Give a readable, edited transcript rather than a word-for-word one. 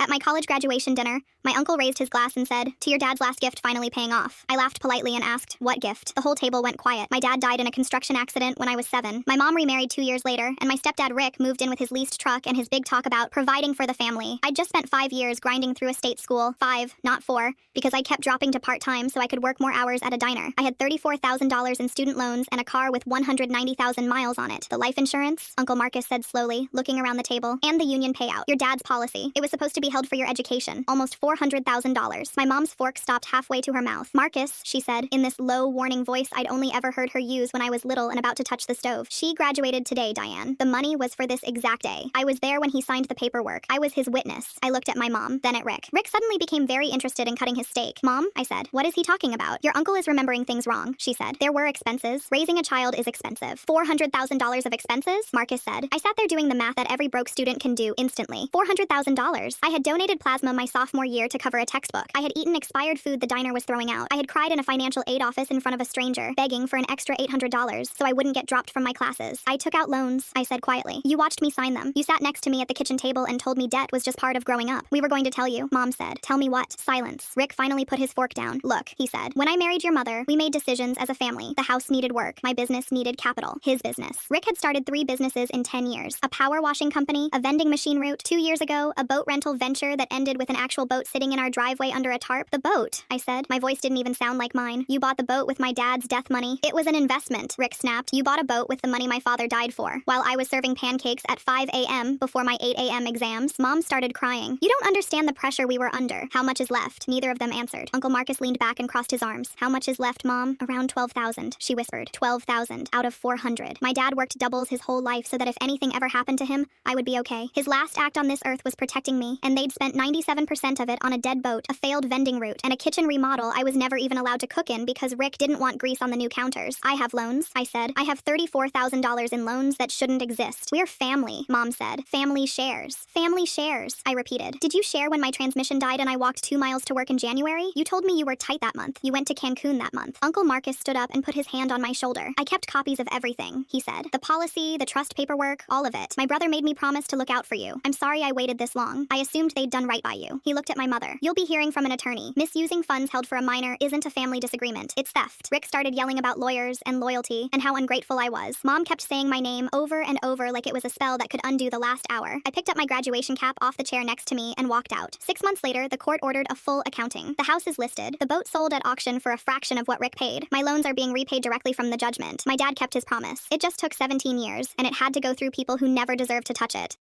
At my college graduation dinner, my uncle raised his glass and said, "To your dad's last gift finally paying off." I laughed politely and asked, "What gift?" The whole table went quiet. My dad died in a construction accident when I was 7. My mom remarried 2 years later, and my stepdad Rick moved in with his leased truck and his big talk about providing for the family. I'd just spent 5 years grinding through a state school, 5, not 4, because I kept dropping to part-time so I could work more hours at a diner. I had $34,000 in student loans and a car with 190,000 miles on it. The life insurance, Uncle Marcus said slowly, looking around the table, and the union payout. Your dad's policy. It was supposed to be held for your education. Almost $400,000. My mom's fork stopped halfway to her mouth. "Marcus," she said, in this low, warning voice I'd only ever heard her use when I was little and about to touch the stove. "She graduated today, Diane. The money was for this exact day. I was there when he signed the paperwork. I was his witness." I looked at my mom, then at Rick. Rick suddenly became very interested in cutting his steak. "Mom," I said, "what is he talking about?" "Your uncle is remembering things wrong," she said. "There were expenses. Raising a child is expensive." $400,000 of expenses? Marcus said. I sat there doing the math that every broke student can do instantly. $400,000. I had donated plasma my sophomore year to cover a textbook. I had eaten expired food the diner was throwing out. I had cried in a financial aid office in front of a stranger, begging for an extra $800 so I wouldn't get dropped from my classes. "I took out loans," I said quietly. "You watched me sign them. You sat next to me at the kitchen table and told me debt was just part of growing up." "We were going to tell you," Mom said. "Tell me what?" Silence. Rick finally put his fork down. "Look," he said. "When I married your mother, we made decisions as a family. The house needed work. My business needed capital. His business." Rick had started 3 businesses in 10 years. A power washing company, a vending machine route, 2 years ago, a boat rental venture that ended with an actual boat sitting in our driveway under a tarp. "The boat," I said. My voice didn't even sound like mine. "You bought the boat with my dad's death money." "It was an investment," Rick snapped. "You bought a boat with the money my father died for." While I was serving pancakes at 5 a.m. before my 8 a.m. exams, Mom started crying. "You don't understand the pressure we were under." "How much is left?" Neither of them answered. Uncle Marcus leaned back and crossed his arms. "How much is left, Mom?" "Around 12,000, she whispered. 12,000 out of 400. My dad worked doubles his whole life so that if anything ever happened to him, I would be okay. His last act on this earth was protecting me, and they'd spent 97% of it on a dead boat, a failed vending route, and a kitchen remodel I was never even allowed to cook in because Rick didn't want grease on the new counters. "I have loans," I said. "I have $34,000 in loans that shouldn't exist." "We're family," Mom said. "Family shares." "Family shares," I repeated. "Did you share when my transmission died and I walked 2 miles to work in January? You told me you were tight that month. You went to Cancun that month." Uncle Marcus stood up and put his hand on my shoulder. "I kept copies of everything," he said. "The policy, the trust paperwork, all of it. My brother made me promise to look out for you. I'm sorry I waited this long. I assumed they'd done right by you." He looked at my mother. "You'll be hearing from an attorney. Misusing funds held for a minor isn't a family disagreement. It's theft." Rick started yelling about lawyers and loyalty and how ungrateful I was. Mom kept saying my name over and over like it was a spell that could undo the last hour. I picked up my graduation cap off the chair next to me and walked out. 6 months later, the court ordered a full accounting. The house is listed. The boat sold at auction for a fraction of what Rick paid. My loans are being repaid directly from the judgment. My dad kept his promise. It just took 17 years, and it had to go through people who never deserved to touch it.